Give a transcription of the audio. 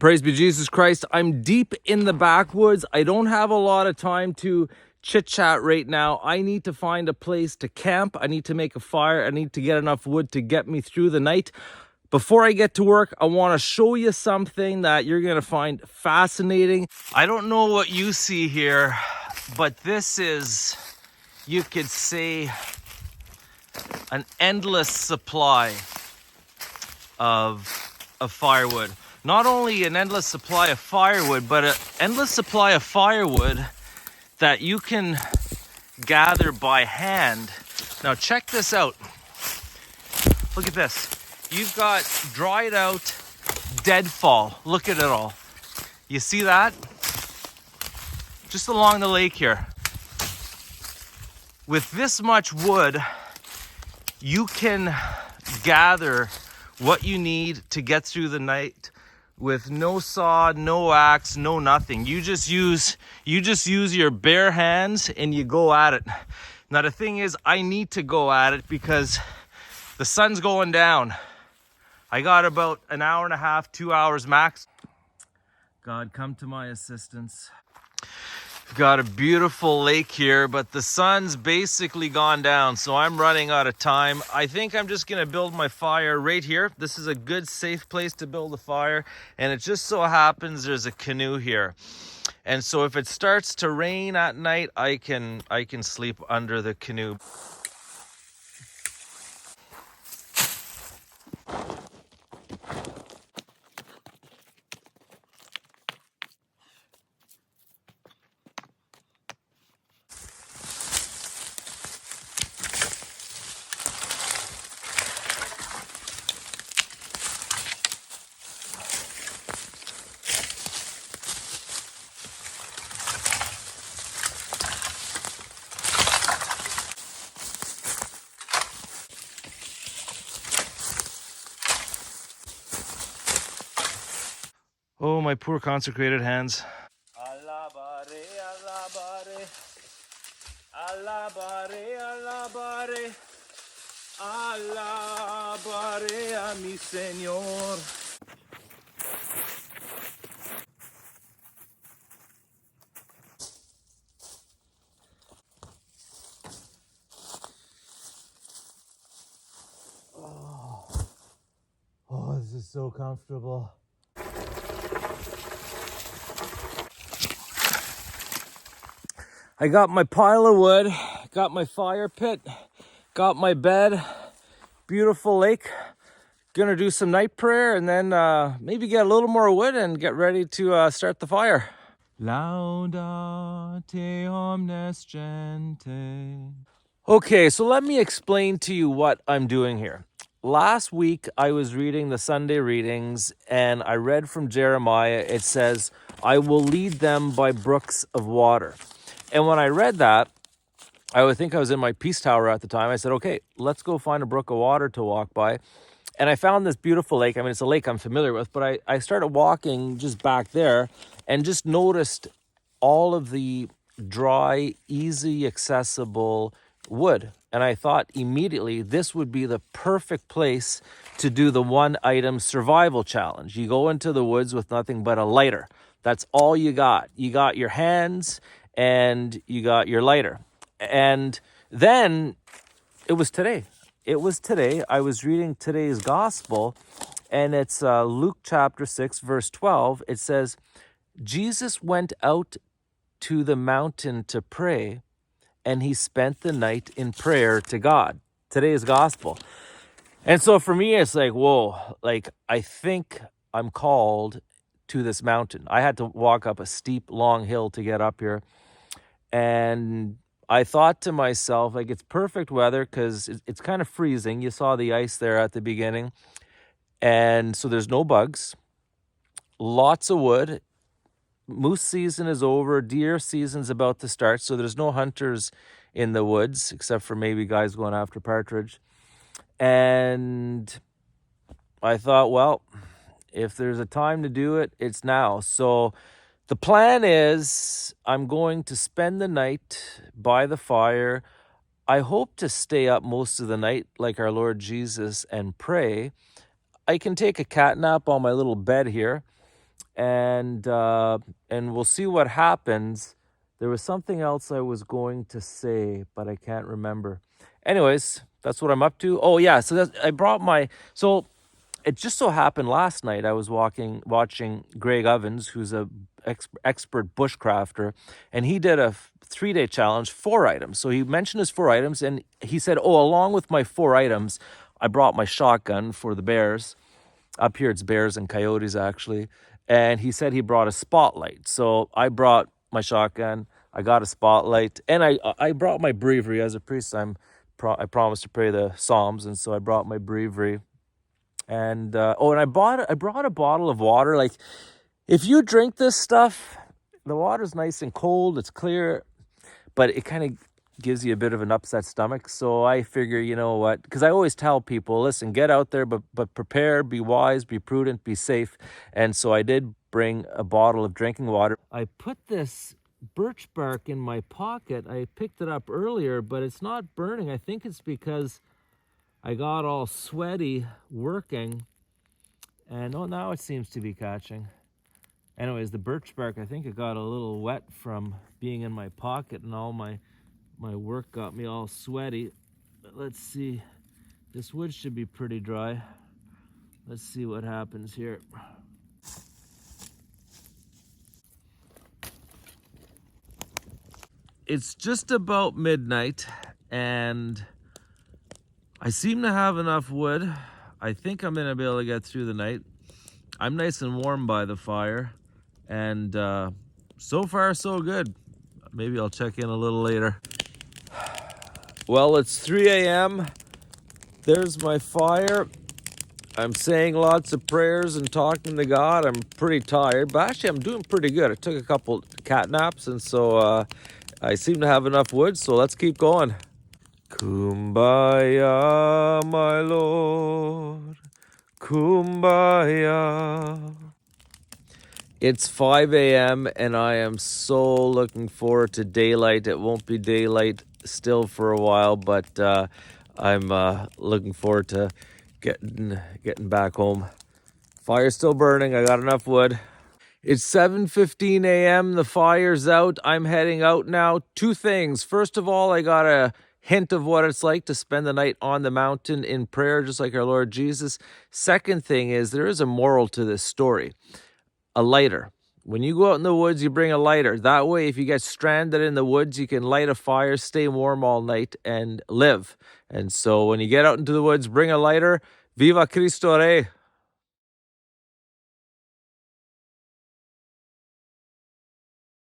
Praise be Jesus Christ. I'm deep in the backwoods. I don't have a lot of time to chit chat right now. I need to find a place to camp. I need to make a fire. I need to get enough wood to get me through the night. Before I get to work, I want to show you something that you're going to find fascinating. I don't know what you see here, but this is, you could say, an endless supply of firewood. Not only an endless supply of firewood, but an endless supply of firewood that you can gather by hand. Now check this out. Look at this. You've got dried out deadfall. Look at it all. You see that? Just along the lake here. With this much wood, you can gather what you need to get through the night with no saw, no axe, no nothing. You just use your bare hands and you go at it. Now the thing is, I need to go at it because the sun's going down. I got about an hour and a half, 2 hours max. God, come to my assistance. We've got a beautiful lake here, but the sun's basically gone down, so I'm running out of time. I think I'm just gonna build my fire right here. This is a good, safe place to build a fire, and it just so happens there's a canoe here. And so if it starts to rain at night, I can sleep under the canoe. Oh, my poor consecrated hands. Alabare, alabare, alabare, alabare, alabare a mi Señor. Oh, this is so comfortable. I got my pile of wood, got my fire pit, got my bed, beautiful lake. Gonna do some night prayer and then maybe get a little more wood and get ready to start the fire. Laudate omnes gente. Okay, so let me explain to you what I'm doing here. Last week, I was reading the Sunday readings and I read from Jeremiah. It says, I will lead them by brooks of water. And when I read that, I would think I was in my peace tower at the time. I said, okay, let's go find a brook of water to walk by. And I found this beautiful lake. I mean, it's a lake I'm familiar with, but I started walking just back there and just noticed all of the dry, easy, accessible wood. And I thought immediately this would be the perfect place to do the one item survival challenge. You go into the woods with nothing but a lighter. That's all you got. You got your hands and you got your lighter. And then it was today. I was reading today's gospel, and it's Luke chapter 6, verse 12. It says, Jesus went out to the mountain to pray, and he spent the night in prayer to God. Today's gospel. And so for me, it's like, whoa, like I think I'm called to this mountain. I had to walk up a steep, long hill to get up here. And I thought to myself, like, it's perfect weather because it's kind of freezing. You saw the ice there at the beginning. And so there's no bugs, lots of wood. Moose season is over. Deer season's about to start. So there's no hunters in the woods, except for maybe guys going after partridge. And I thought, well, if there's a time to do it, it's now. So the plan is I'm going to spend the night by the fire. I hope to stay up most of the night like our Lord Jesus and pray. I can take a cat nap on my little bed here. and we'll see what happens. There was something else I was going to say, but I can't remember. Anyways, that's what I'm up to. Oh yeah, so I brought my so it just so happened last night I was watching Greg Ovens, who's a expert bushcrafter, and he did a 3-day challenge, 4 items. So he mentioned his 4 items, and he said, "Oh, along with my 4 items, I brought my shotgun for the bears. Up here, it's bears and coyotes actually." And he said he brought a spotlight. So I brought my shotgun. I got a spotlight, and I brought my breviary as a priest. I promised to pray the Psalms, and so I brought my breviary. And and I brought a bottle of water. Like, if you drink this stuff, the water's nice and cold, it's clear, but it kind of gives you a bit of an upset stomach. So I figure, you know what, because I always tell people, listen, get out there, but prepare, be wise, be prudent, be safe. And so I did bring a bottle of drinking water. I put this birch bark in my pocket. I picked it up earlier, but it's not burning. I think it's because I got all sweaty working, and oh, now it seems to be catching. Anyways, the birch bark, I think it got a little wet from being in my pocket, and all my work got me all sweaty. But let's see, this wood should be pretty dry. Let's see what happens here. It's just about midnight, and I seem to have enough wood. I think I'm gonna be able to get through the night. I'm nice and warm by the fire, and so far so good. Maybe I'll check in a little later. Well, it's 3 a.m. There's my fire. I'm saying lots of prayers and talking to God. I'm pretty tired, but actually I'm doing pretty good. I took a couple cat naps, and so I seem to have enough wood, so let's keep going. Kumbaya, my Lord, Kumbaya. It's 5 a.m. and I am so looking forward to daylight. It won't be daylight still for a while, but I'm looking forward to getting back home. Fire's still burning. I got enough wood. It's 7:15 a.m. The fire's out. I'm heading out now. Two things. First of all, I got a hint of what it's like to spend the night on the mountain in prayer, just like our Lord Jesus. Second thing is, there is a moral to this story. A lighter. When you go out in the woods, you bring a lighter. That way, if you get stranded in the woods, you can light a fire, stay warm all night, and live. And so when you get out into the woods, bring a lighter. Viva Cristo Rey.